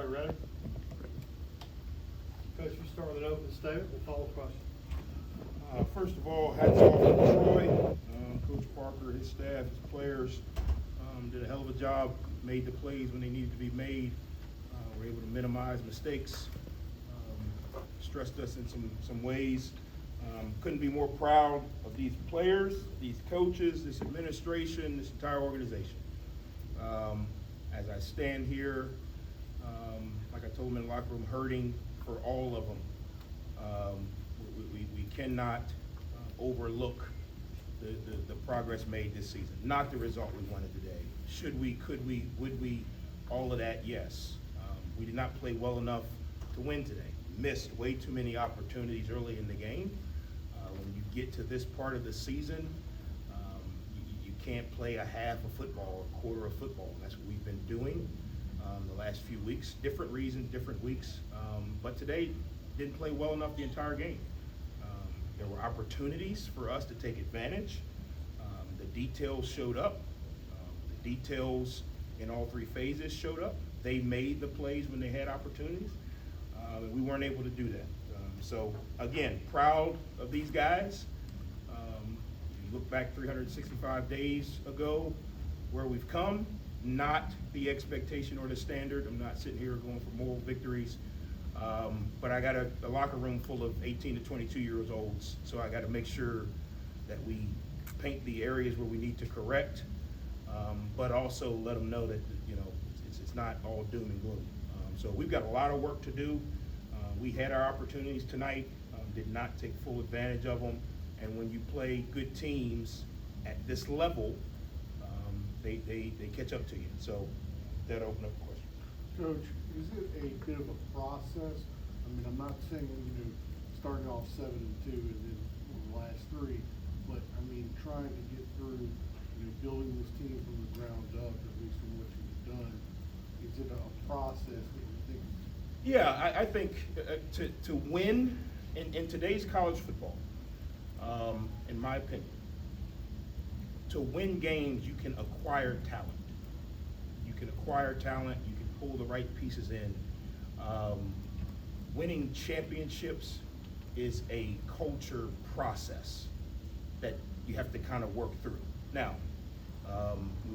right, ready? Coach, you start with an open statement, we'll follow question. First of all, hats off to Troy, Coach Parker, his staff, his players, did a hell of a job, made the plays when they needed to be made, were able to minimize mistakes, stressed us in some ways. Couldn't be more proud of these players, these coaches, this administration, this entire organization. As I stand here, like I told them in the locker room, hurting for all of them. We cannot overlook the progress made this season. Not the result we wanted today. Should we, could we, would we, all of that, yes. We did not play well enough to win today. Missed way too many opportunities early in the game. When you get to this part of the season, you can't play a half of football or a quarter of football. That's what we've been doing the last few weeks. Different reasons, different weeks. But today, didn't play well enough the entire game. There were opportunities for us to take advantage. The details showed up. The details in all three phases showed up. They made the plays when they had opportunities, and we weren't able to do that. So again, proud of these guys. You look back 365 days ago, where we've come, not the expectation or the standard. I'm not sitting here going for moral victories. But I got a locker room full of 18 to 22 years olds, so I got to make sure that we paint the areas where we need to correct, but also let them know that it's not all doom and gloom. So we've got a lot of work to do. We had our opportunities tonight, did not take full advantage of them, and when you play good teams at this level, they catch up to you. So that opened up the question. Coach, is it a bit of a process? I mean, I'm not saying, starting off 7-2 and then the last three, but I mean, trying to get through, building this team from the ground up, at least from what you've done. Is it a process that you think? Yeah, I think to win in today's college football, in my opinion, to win games, you can acquire talent. You can acquire talent, you can pull the right pieces in. Winning championships is a culture process that you have to kind of work through. Now,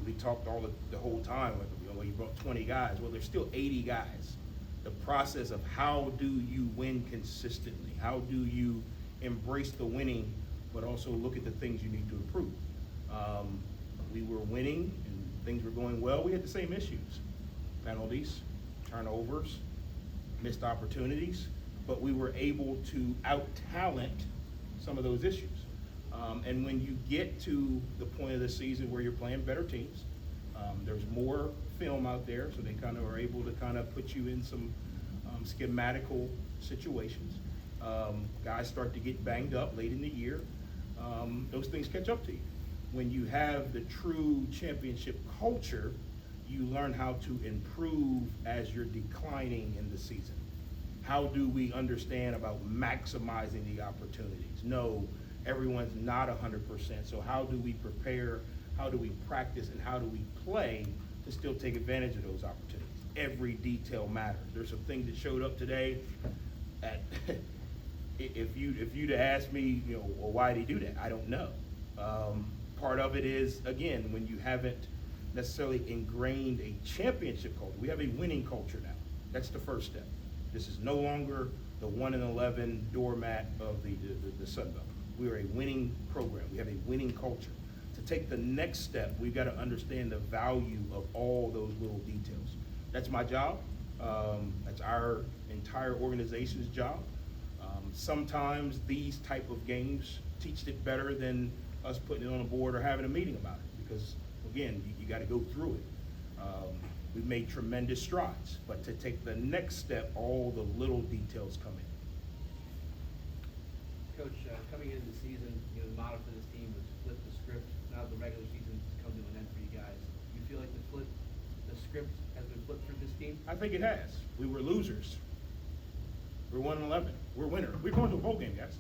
we talked the whole time, you brought 20 guys. Well, there's still 80 guys. The process of how do you win consistently? How do you embrace the winning, but also look at the things you need to improve? We were winning and things were going well. We had the same issues: penalties, turnovers, missed opportunities, but we were able to out-talent some of those issues. And when you get to the point of the season where you're playing better teams, there's more film out there, so they kind of are able to kind of put you in some schematical situations. Guys start to get banged up late in the year. Those things catch up to you. When you have the true championship culture, you learn how to improve as you're declining in the season. How do we understand about maximizing the opportunities? No, everyone's not 100%, so how do we prepare, how do we practice, and how do we play to still take advantage of those opportunities? Every detail matters. There's some things that showed up today that if you'd asked me, well, why did he do that? I don't know. Part of it is, again, when you haven't necessarily ingrained a championship culture. We have a winning culture now. That's the first step. This is no longer the 1-11 doormat of the Sun Belt. We are a winning program. We have a winning culture. To take the next step, we've got to understand the value of all those little details. That's my job. That's our entire organization's job. Sometimes these type of games teach it better than us putting it on a board or having a meeting about it, because again, you got to go through it. We've made tremendous strides, but to take the next step, all the little details come in. Coach, coming into the season, the motto for this team was flip the script. Now the regular season's come to an end for you guys. You feel like the script has been flipped for this team? I think it has. We were losers. We're 1-11. We're winners. We're going to a bowl game, guys.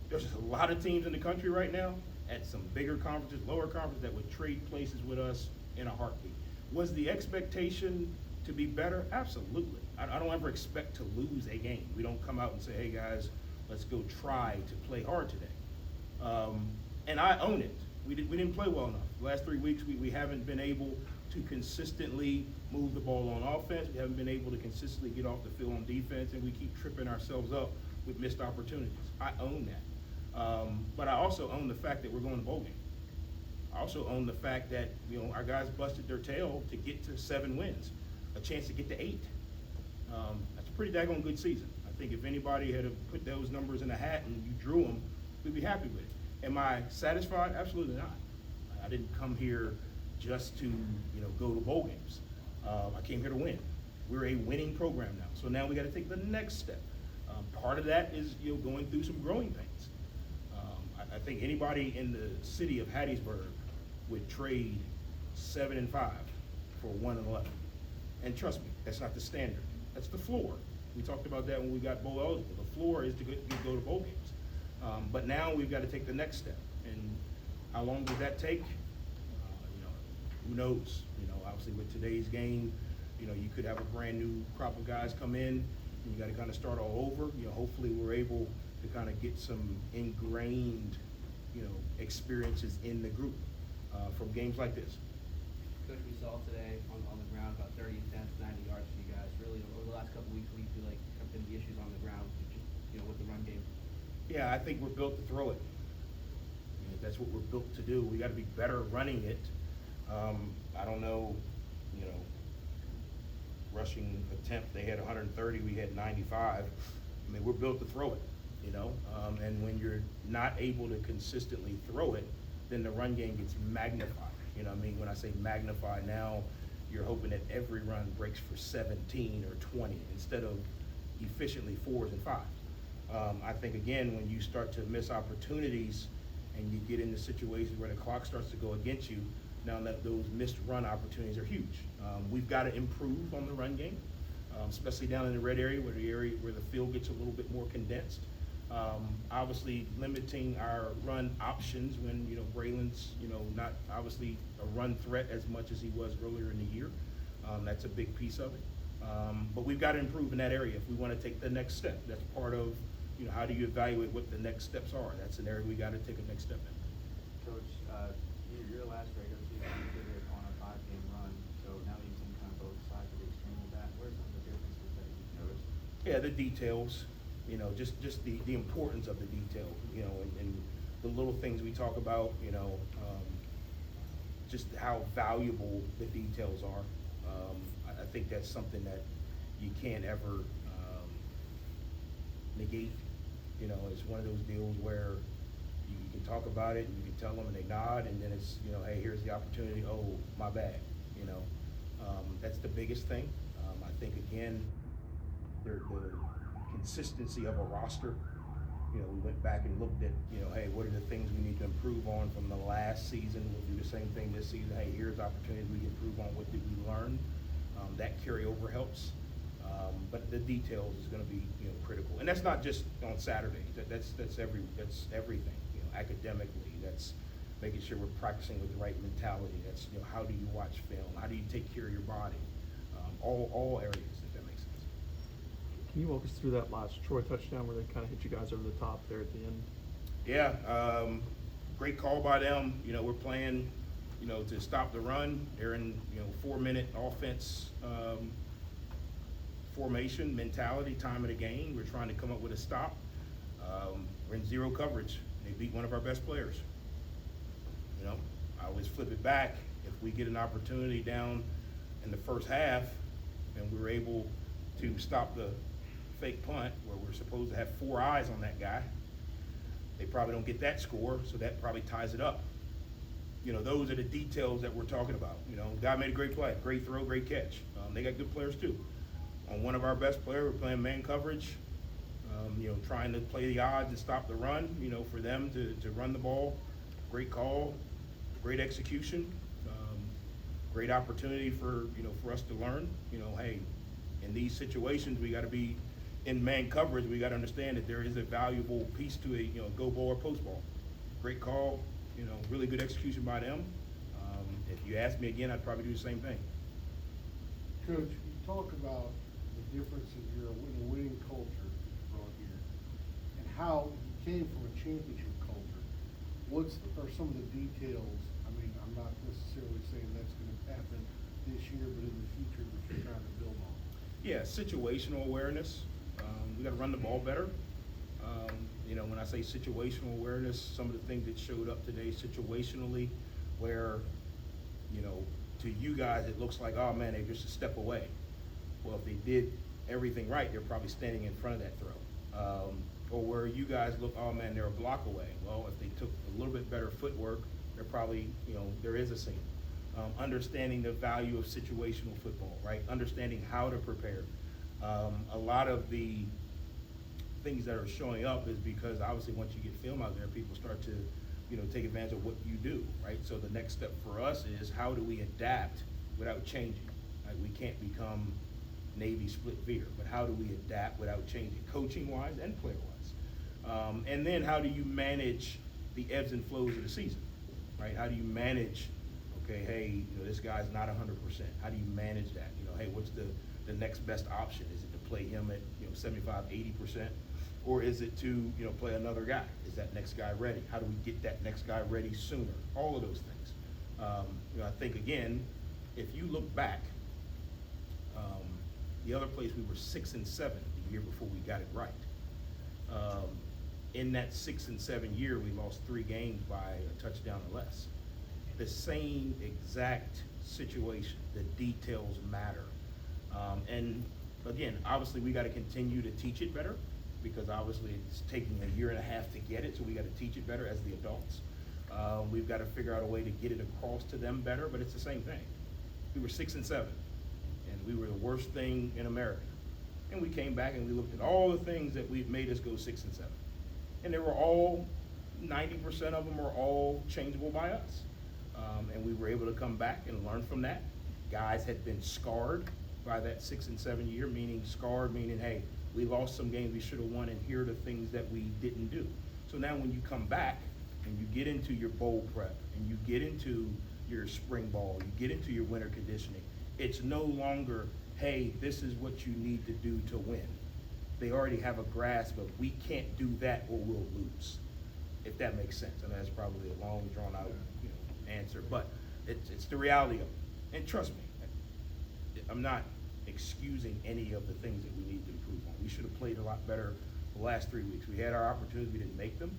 There's just a lot of teams in the country right now at some bigger conferences, lower conferences, that would trade places with us in a heartbeat. Was the expectation to be better? Absolutely. I don't ever expect to lose a game. We don't come out and say, hey guys, let's go try to play hard today. And I own it. We didn't play well enough. The last 3 weeks, we haven't been able to consistently move the ball on offense. We haven't been able to consistently get off the field on defense, and we keep tripping ourselves up with missed opportunities. I own that. But I also own the fact that we're going to bowl game. I also own the fact that, our guys busted their tail to get to 7 wins, a chance to get to 8. That's a pretty daggone good season. I think if anybody had put those numbers in a hat and you drew them, we'd be happy with it. Am I satisfied? Absolutely not. I didn't come here just to, go to bowl games. I came here to win. We're a winning program now. So now we got to take the next step. Part of that is, going through some growing pains. I think anybody in the city of Hattiesburg would trade 7-5 for 1-11. And trust me, that's not the standard. That's the floor. We talked about that when we got bowl eligible. The floor is to go to bowl games. But now we've got to take the next step. And how long does that take? Who knows? Obviously with today's game, you could have a brand new crop of guys come in, and you got to kind of start all over. Hopefully we're able to kind of get some ingrained, experiences in the group from games like this. Coach, we saw today on the ground about 30 attempts, 90 yards for you guys. Really, over the last couple of weeks, what do you feel like have been the issues on the ground, with the run game? Yeah, I think we're built to throw it. That's what we're built to do. We got to be better running it. I don't know, rushing attempt, they had 130, we had 95. I mean, we're built to throw it, and when you're not able to consistently throw it, then the run game gets magnified. When I say magnify now, you're hoping that every run breaks for 17 or 20 instead of efficiently 4s and 5s. I think, again, when you start to miss opportunities and you get into situations where the clock starts to go against you, now that those missed run opportunities are huge. We've got to improve on the run game, especially down in the red area where the field gets a little bit more condensed. Obviously limiting our run options when, Braylon's, not obviously a run threat as much as he was earlier in the year. That's a big piece of it. But we've got to improve in that area if we want to take the next step. That's part of, how do you evaluate what the next steps are? That's an area we got to take a next step in. Coach, your last regular season, you did it on a 5-game run, so now that you've seen kind of both sides of the extreme of that, what are some of the differences that you've noticed? Yeah, the details, just the importance of the detail, and the little things we talk about, just how valuable the details are. I think that's something that you can't ever negate. It's one of those deals where you can talk about it and you can tell them and they nod, and then it's, hey, here's the opportunity. Oh, my bad. That's the biggest thing. I think, again, the consistency of a roster. We went back and looked at, hey, what are the things we need to improve on from the last season? We'll do the same thing this season. Hey, here's opportunities we can improve on. What did we learn? That carryover helps. But the details is going to be, critical. And that's not just on Saturdays. That's everything. Academically, that's making sure we're practicing with the right mentality. That's, how do you watch film? How do you take care of your body? All areas, if that makes sense. Can you walk us through that last Troy touchdown where they kind of hit you guys over the top there at the end? Yeah, great call by them. We're playing, to stop the run. They're in, 4-minute offense formation, mentality, time of the game. We're trying to come up with a stop. We're in zero coverage. They beat one of our best players. I always flip it back. If we get an opportunity down in the first half and we're able to stop the fake punt where we're supposed to have 4 eyes on that guy, they probably don't get that score, so that probably ties it up. Those are the details that we're talking about. Guy made a great play, great throw, great catch. They got good players too. On one of our best players, we're playing man coverage, trying to play the odds and stop the run, for them to run the ball. Great call, great execution, great opportunity for us to learn. Hey, in these situations, we got to be in man coverage. We got to understand that there is a valuable piece to a go ball or post ball. Great call, really good execution by them. If you ask me again, I'd probably do the same thing. Coach, you talk about the difference in your winning culture brought here, and how you came from a championship culture. Are some of the details? I mean, I'm not necessarily saying that's gonna happen this year, but in the future that you're trying to build on. Yeah, situational awareness. We gotta run the ball better. When I say situational awareness, some of the things that showed up today situationally, where, to you guys, it looks like, oh man, they're just a step away. Well, if they did everything right, they're probably standing in front of that throw. Or where you guys look, oh man, they're a block away. Well, if they took a little bit better footwork, they're probably, there is a seam. Understanding the value of situational football, right? Understanding how to prepare. A lot of the things that are showing up is because obviously once you get film out there, people start to, take advantage of what you do, right? So the next step for us is how do we adapt without changing? Right? We can't become Navy split veer, but how do we adapt without changing, coaching-wise and player-wise? And then how do you manage the ebbs and flows of the season, right? How do you manage, okay, hey, this guy's not 100%. How do you manage that? Hey, what's the next best option? Is it to play him at 75, 80%? Or is it to play another guy? Is that next guy ready? How do we get that next guy ready sooner? All of those things. I think again, if you look back, the other place we were 6-7 the year before we got it right. In that 6-7 year, we lost 3 games by a touchdown or less. The same exact situation. The details matter. And again, obviously we got to continue to teach it better, because obviously it's taking a year and a half to get it, so we got to teach it better as the adults. We've got to figure out a way to get it across to them better, but it's the same thing. We were 6-7, and we were the worst thing in America. And we came back and we looked at all the things that we've made us go 6-7. And they were all, 90% of them were all changeable by us. And we were able to come back and learn from that. Guys had been scarred by that 6-7 year, meaning scarred, meaning, hey, we lost some games we should have won, and here are the things that we didn't do. So now when you come back and you get into your bowl prep, and you get into your spring ball, you get into your winter conditioning, it's no longer, hey, this is what you need to do to win. They already have a grasp of, we can't do that or we'll lose, if that makes sense. And that's probably a long, drawn out answer, but it's the reality of it. And trust me, I'm not excusing any of the things that we need to improve on. We should have played a lot better the last 3 weeks. We had our opportunities, we didn't make them.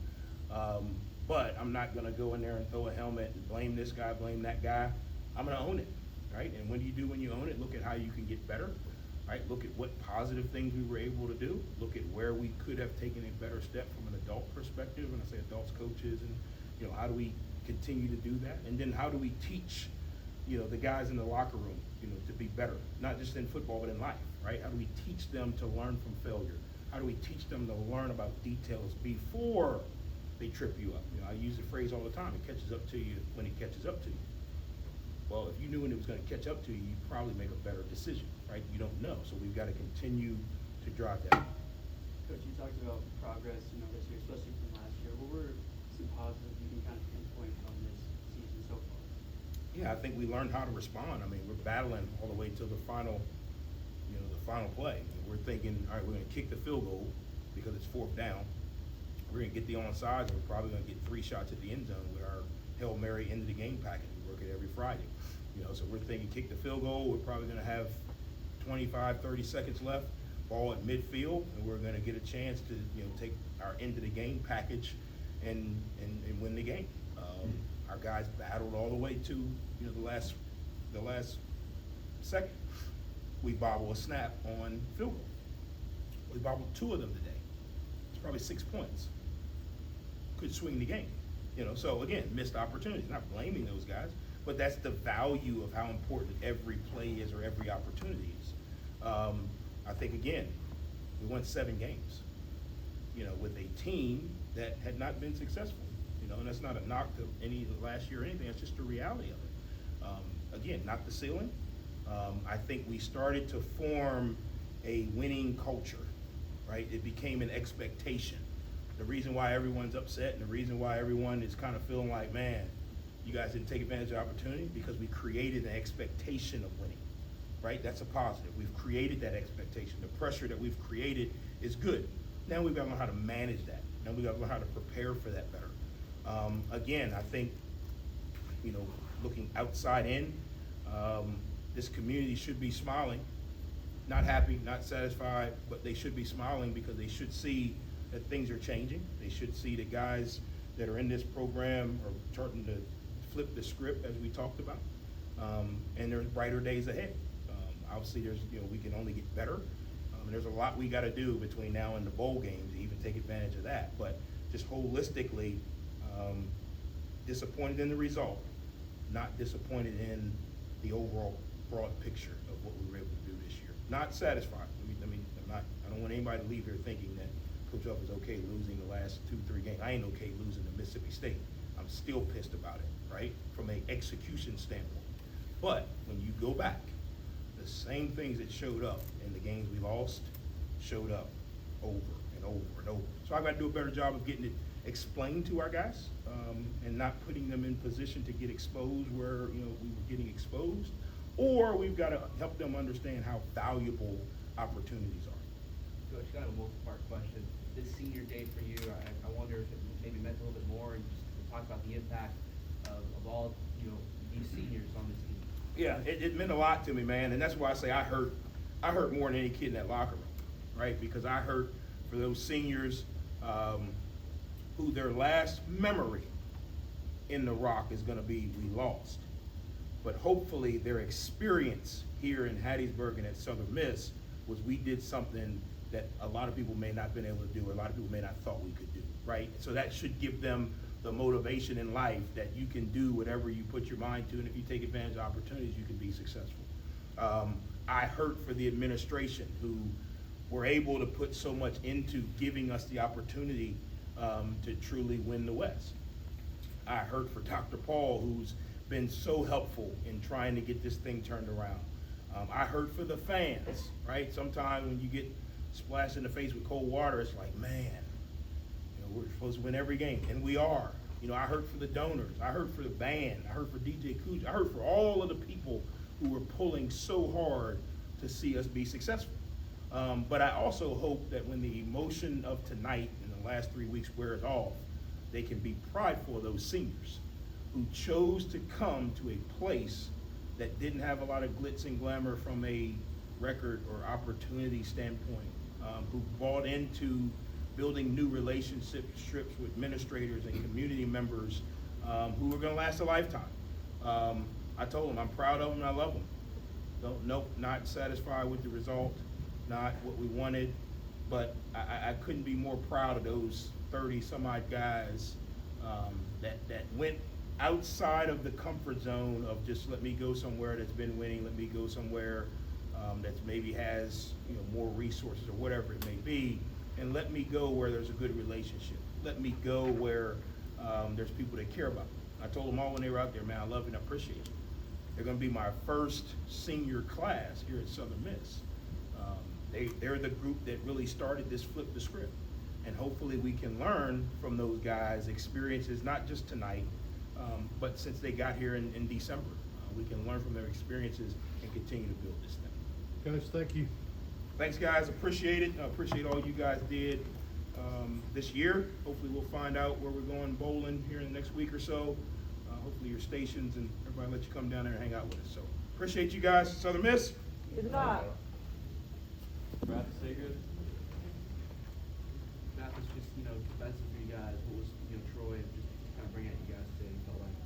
But I'm not gonna go in there and throw a helmet and blame this guy, blame that guy. I'm gonna own it, right? And when you own it, look at how you can get better, right? Look at what positive things we were able to do. Look at where we could have taken a better step from an adult perspective. When I say adults, coaches, and how do we continue to do that? And then how do we teach the guys in the locker room, to be better, not just in football, but in life, right? How do we teach them to learn from failure? How do we teach them to learn about details before they trip you up? I use the phrase all the time, it catches up to you when it catches up to you. Well, if you knew when it was gonna catch up to you, you'd probably make a better decision, right? You don't know, so we've gotta continue to drive that. Coach, you talked about progress, this year, especially from last year. What were some positives you can kind of pinpoint from this season so far? Yeah, I think we learned how to respond. I mean, we're battling all the way to the final, the final play. We're thinking, all right, we're gonna kick the field goal because it's 4th down. We're gonna get the onside, and we're probably gonna get 3 shots at the end zone with our Hail Mary end of the game package. We work it every Friday. So we're thinking kick the field goal. We're probably gonna have 25, 30 seconds left, ball at midfield, and we're gonna get a chance to, take our end of the game package and win the game. Our guys battled all the way to, the last second. We bobble a snap on field goal. We bobbled 2 of them today. It's probably 6 points. Could swing the game. So again, missed opportunities. Not blaming those guys, but that's the value of how important every play is or every opportunity is. I think again, we won 7 games, with a team that had not been successful. And that's not a knock to any last year or anything. It's just the reality of it. Again, not the ceiling. I think we started to form a winning culture, right? It became an expectation. The reason why everyone's upset and the reason why everyone is kind of feeling like, man, you guys didn't take advantage of the opportunity, because we created an expectation of winning. right? That's a positive. We've created that expectation. The pressure that we've created is good. Now we've got to learn how to manage that. Now we've got to learn how to prepare for that better. Again, I think, you know, looking outside in, this community should be smiling, not happy, not satisfied, but they should be smiling because they should see that things are changing. They should see the guys that are in this program are starting to flip the script, as we talked about, and there's brighter days ahead. Obviously, we can only get better. And there's a lot we got to do between now and the bowl games to even take advantage of that. But just holistically, disappointed in the result, not disappointed in the overall broad picture of what we were able to do this year. Not satisfied. I don't want anybody to leave here thinking that Coach Huff is okay losing the last 2-3 games. I ain't okay losing to Mississippi State. I'm still pissed about it, right? From an execution standpoint. But when you go back, the same things that showed up in the games we lost showed up over and over and over. So I've got to do a better job of getting it explained to our guys, and not putting them in position to get exposed where we were getting exposed, or we've got to help them understand how valuable opportunities are. Coach, kind of a multi-part question. This senior day for you, I wonder if it maybe meant a little bit more, and just to talk about the impact of all these seniors on this team. Yeah, it meant a lot to me, man, and that's why I say I hurt more than any kid in that locker room, right? Because I hurt for those seniors who their last memory in the Rock is going to be we lost. But hopefully their experience here in Hattiesburg and at Southern Miss was we did something that a lot of people may not have been able to do, or a lot of people may not have thought we could do, right? So that should give them the motivation in life that you can do whatever you put your mind to, and if you take advantage of opportunities, you can be successful. I hurt for the administration who were able to put so much into giving us the opportunity to truly win the West. I hurt for Dr. Paul, who's been so helpful in trying to get this thing turned around. I hurt for the fans, right? Sometimes when you get splashed in the face with cold water, it's like, man, we're supposed to win every game, and we are. I hurt for the donors. I hurt for the band. I hurt for DJ Cooch. I hurt for all of the people who were pulling so hard to see us be successful. But I also hope that when the emotion of tonight and the last 3 weeks wears off, they can be prideful of those seniors who chose to come to a place that didn't have a lot of glitz and glamour from a record or opportunity standpoint, who bought into building new relationships with administrators and community members who are going to last a lifetime. I told them I'm proud of them and I love them. Nope, not satisfied with the result, not what we wanted, but I couldn't be more proud of those 30 some odd guys that went outside of the comfort zone of just let me go somewhere that's been winning, let me go somewhere that maybe has more resources or whatever it may be, and let me go where there's a good relationship. Let me go where there's people that care about me. I told them all when they were out there, man, I love you and I appreciate it. They're going to be my first senior class here at Southern Miss. They're the group that really started this flip the script. And hopefully we can learn from those guys' experiences, not just tonight, but since they got here in December. We can learn from their experiences and continue to build this thing. Guys, thank you. Thanks, guys. Appreciate it. Appreciate all you guys did this year. Hopefully we'll find out where we're going bowling here in the next week or so. Hopefully your stations and everybody let you come down there and hang out with us. So appreciate you guys. Southern Miss. Good luck. Brad, stay good. Matt, was just, defensive for you guys. What was, Troy just kind of bringing at you guys today, you felt like?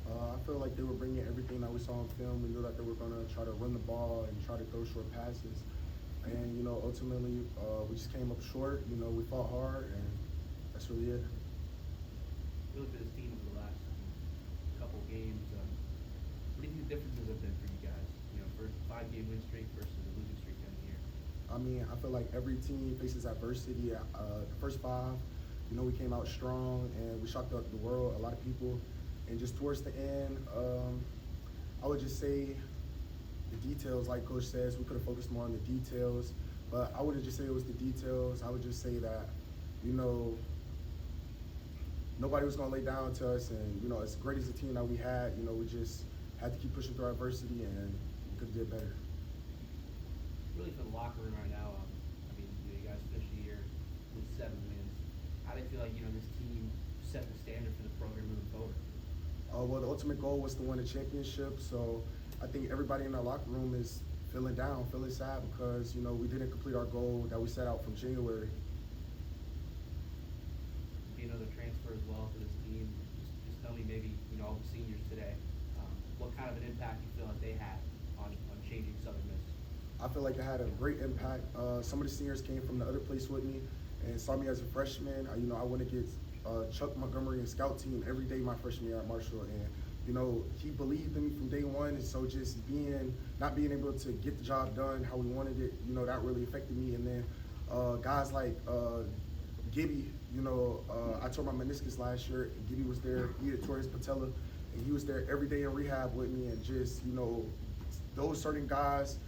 I feel like they were bringing everything that we saw on film. We knew that they were going to try to run the ball and try to throw short passes. And, ultimately, we just came up short. We fought hard, and that's really it. Really for this team over the last couple of games, what do you think the differences have been for you guys? For 5-game win streak versus a losing streak down here. I feel like every team faces adversity. The first 5, we came out strong and we shocked the world, a lot of people. And just towards the end, I would just say the details, like Coach says, we could have focused more on the details. But I wouldn't just say it was the details. I would just say that, nobody was going to lay down to us. And, as great as the team that we had, we just had to keep pushing through adversity, and we could have did better. really for the locker room right now, I mean, you guys finished the year with 7 wins. How do you feel like, this team set the standard for the program moving forward? Well, the ultimate goal was to win a championship, so I think everybody in our locker room is feeling down, feeling sad because, we didn't complete our goal that we set out from January. Be another transfer as well for this team. Just tell me maybe, all the seniors today, what kind of an impact you feel like they had on changing Southern Miss? I feel like it had a great impact. Some of the seniors came from the other place with me and saw me as a freshman. I went against Chuck Montgomery and scout team every day my freshman year at Marshall, and he believed in me from day one. And so just not being able to get the job done how we wanted it, that really affected me. And then guys like Gibby, I tore my meniscus last year. And Gibby was there. He had tore his patella, and he was there every day in rehab with me. And just those certain guys,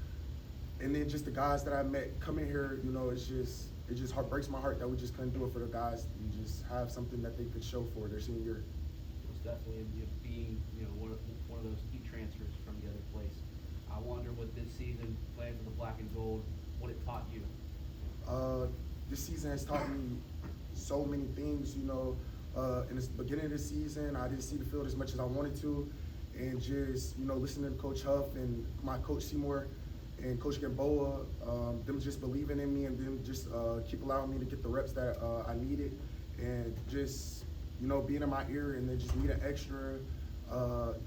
and then just the guys that I met coming here, it just breaks my heart that we just couldn't do it for the guys and just have something that they could show for their senior year. Most definitely, being one of those key transfers from the other place. I wonder what this season, playing for the black and gold, what it taught you. This season has taught me so many things. In the beginning of the season, I didn't see the field as much as I wanted to, and just listening to Coach Huff and my coach Seymour and Coach Gamboa, them just believing in me and them just keep allowing me to get the reps that I needed, and just being in my ear and then just needing extra.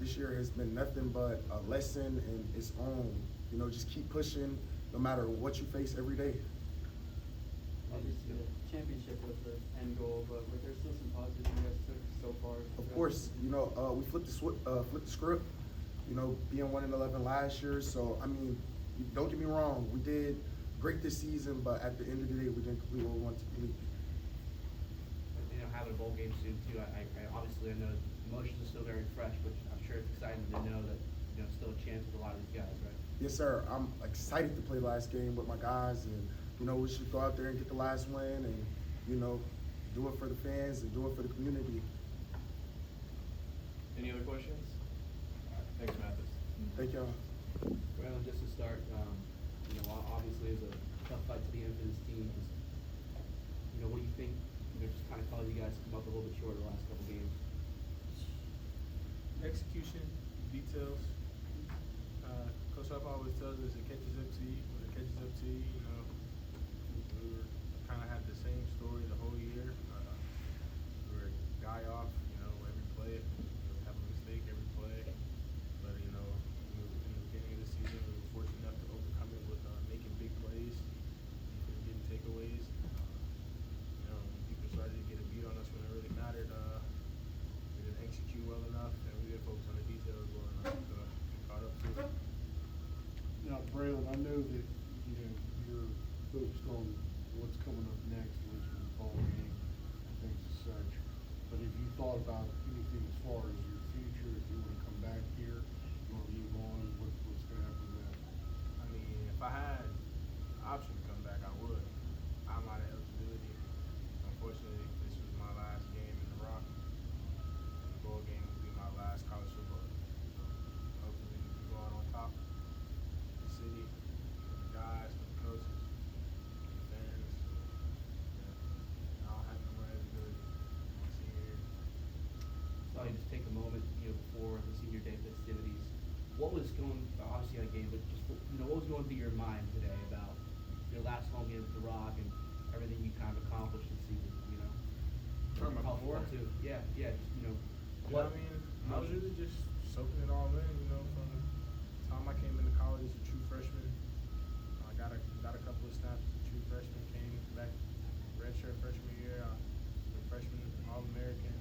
This year has been nothing but a lesson in its own. Just keep pushing no matter what you face every day. Obviously, the championship was the end goal, but were there still some positives you guys took so far? Of course, we flipped the script. Being 1-11 last year. So don't get me wrong, we did great this season, but at the end of the day, we didn't complete what we wanted to complete. Having a bowl game soon too. I obviously know emotions are still very fresh, but I'm sure it's exciting to know that still a chance with a lot of these guys, right? Yes, sir. I'm excited to play the last game with my guys, and we should go out there and get the last win, and do it for the fans and do it for the community. Any other questions? All right, thanks, Mathis. Thank y'all. Well, just to start, obviously it's a tough fight to the end for this team. What do you think? Just kind of caused you guys to come up a little bit short the last couple games. Execution, details. Coach Huff always tells us it catches up to you. When it catches up to you, we were kind of had the same story the whole year. We were a guy off, every play. We have a mistake every play. But in the beginning of the season, we were fortunate enough to overcome it with making big plays, getting takeaways. People started to get a beat on us when it really mattered. We didn't execute well enough, and we didn't focus on the details well enough to get caught up to it. Now, Braylon, I know that, you're focused on what's coming up next, Richmond ball game, and things as such. But have you thought about anything as far as your future, if you want to come back here, you want to move on, what's going to happen with that? If I had the option to come back, I would. I'm out of eligibility. Unfortunately, this was my last game in the Rock. The bowl game will be my last college football. So hopefully we can go out on top. The city, the guys, the coaches, the fans. I don't have no more eligibility. My senior year. So you just take a moment, before the senior day festivities. What was obviously on a game, but just what was going through your mind today about your last home game with the Rock and everything you kind of accomplished this season? Talking about before? Too. Yeah, just What? I was really just soaking it all in, from the time I came into college as a true freshman. I got a couple of snaps as a true freshman, came back redshirt freshman year, freshman All-American,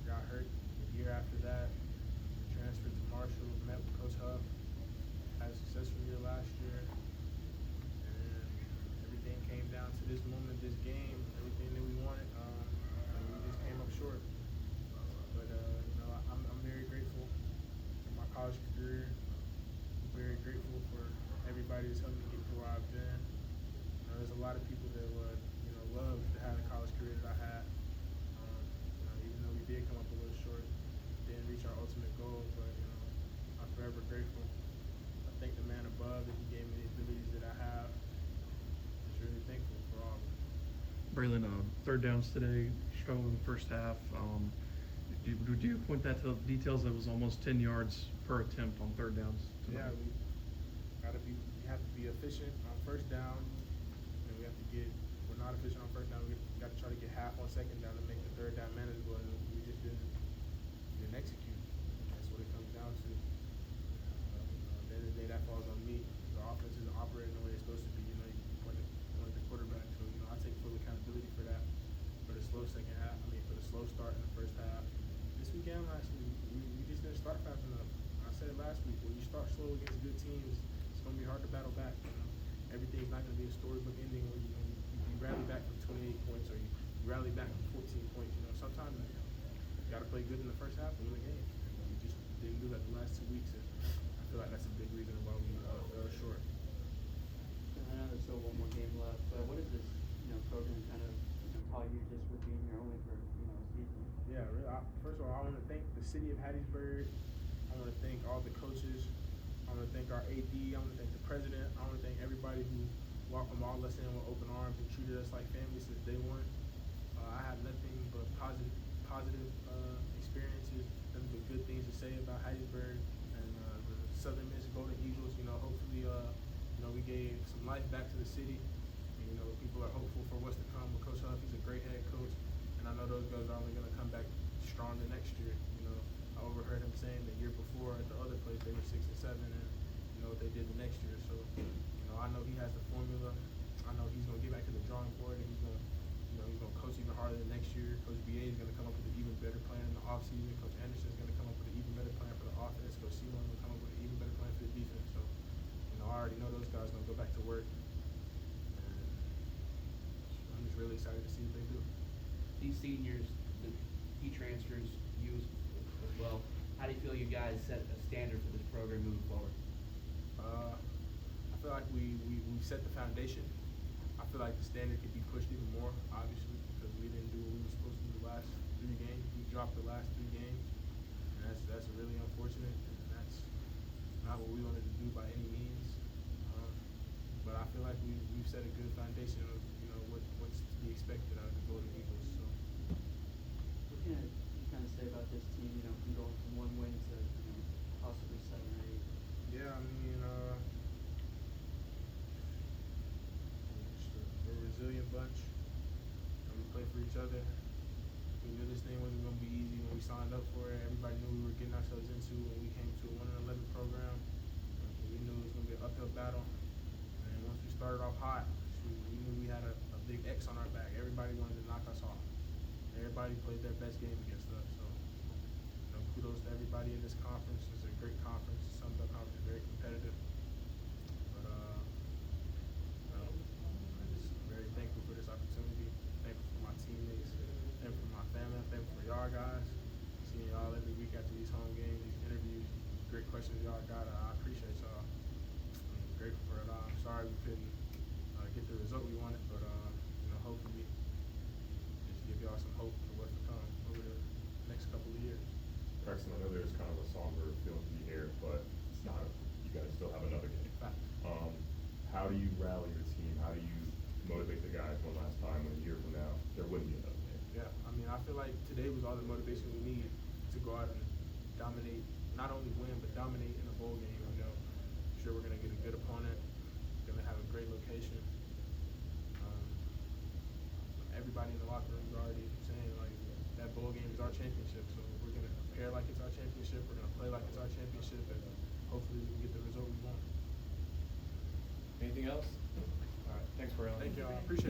got hurt the year after that, transferred to Marshall, met with Coach Huff, had a successful year last year, and everything came down to this moment, this game, everything that we wanted, and we just came up short. But I'm very grateful for my college career. I'm very grateful for everybody that's helped me get to where I've been. There's a lot of people that would, love to have the college career that I had. Even though we did come up a little short, didn't reach our ultimate goal, but I'm forever grateful. thank the man above that he gave me the abilities that I have. Just really thankful for all of it. Braylon, third downs today, struggled in the first half. Do you point that to the details? It was almost 10 yards per attempt on third downs Yeah, tonight. we have to be efficient on first down, and we have to get. If we're not efficient on first down, we got to try to get half on second down to make the third down manageable, and we just didn't execute. That's what it comes down to. At the end of the day, that falls on me. The offense isn't operating the way it's supposed to be. You know, you point at the quarterback, so you know I take full accountability for that. For the slow second half, for the slow start in the first half. This weekend, last week, we just didn't start fast enough. I said it last week. When you start slow against good teams, it's gonna be hard to battle back. You know, everything's not gonna be a storybook ending where you rally back from 28 points or you rally back from 14 points. You know, sometimes you gotta play good in the first half and win the game. And we just didn't do that the last 2 weeks, and I feel like that's a big reason why we fell short. I know there's still one more game left, but what is this, program kind of, taught you just with being here only for, a season? Yeah, really. First of all, I want to thank the city of Hattiesburg. I want to thank all the coaches. I want to thank our AD. I want to thank the president. I want to thank everybody who welcomed all us in with open arms and treated us like family since day one. I have nothing but positive experiences, nothing but good things to say about Hattiesburg and the Southern Miss Golden Eagles. Hopefully, we gave some life back to the city. And, people are hopeful for what's to come with Coach Huff. He's a great head coach, and I know those guys are only going to come back stronger next year. I overheard him saying the year before at the other place they were 6 and 7, and what they did the next year. So, I know he has the formula. I know he's going to get back to the drawing board, and he's going to coach even harder than next year. Coach BA is going to come up with an even better plan in the offseason. Coach Anderson is going to come up with an even better plan for the offense. Coach Seymour is going to come up with an even better plan for the defense. So, I already know those guys are going to go back to work. And I'm just really excited to see what they do. These seniors, the key transfers, you as well, how do you feel you guys set a standard for this program moving forward? I feel like we've set the foundation. I feel like the standard could be pushed even more, obviously, because we didn't do what we were supposed to do the last 3 games. We dropped the last 3 games, and that's really unfortunate, and that's not what we wanted to do by any means. But I feel like we've set a good foundation of what's to be expected out of the Golden Eagles. So. What can you kind of say about this team? From going from 1 win to possibly 7 or 8. Yeah, we're a resilient bunch, and we play for each other. We knew this thing wasn't going to be easy when we signed up for it. Everybody knew we were getting ourselves into when we came to a 1-11 program. We knew it was going to be an uphill battle. And once we started off hot, we knew we had a big X on our back. Everybody wanted to knock us off. Everybody played their best game against us. So, kudos to everybody in this conference. It's a great conference. The Sun Belt Conference is very competitive. But I'm just very thankful for this opportunity. Thankful for my teammates. Thankful for my family. Thankful for y'all guys. Seeing y'all every week after these home games, these interviews, great questions y'all got. I appreciate y'all. I'm grateful for it all. I'm sorry we couldn't get the result we wanted, but hopefully just give y'all some hope for what's to come over the next couple of years. Braxton, I know there's kind of a somber feeling to be here, but it's not. You guys still have another game. How do you rally your team? How do you motivate the guys one last time when a year from now there wouldn't be another game? Yeah, I feel like today was all the motivation we need to go out and dominate, not only win, but dominate in a bowl game. I'm sure we're going to get a good opponent, going to have a great location. Everybody in the locker room is already saying, that bowl game is our championship, so we're going to prepare like it's our championship, we're going to play like it's our championship, and hopefully we can get the result we want. Anything else? All right, thanks, Braylon. Thank you, I appreciate it.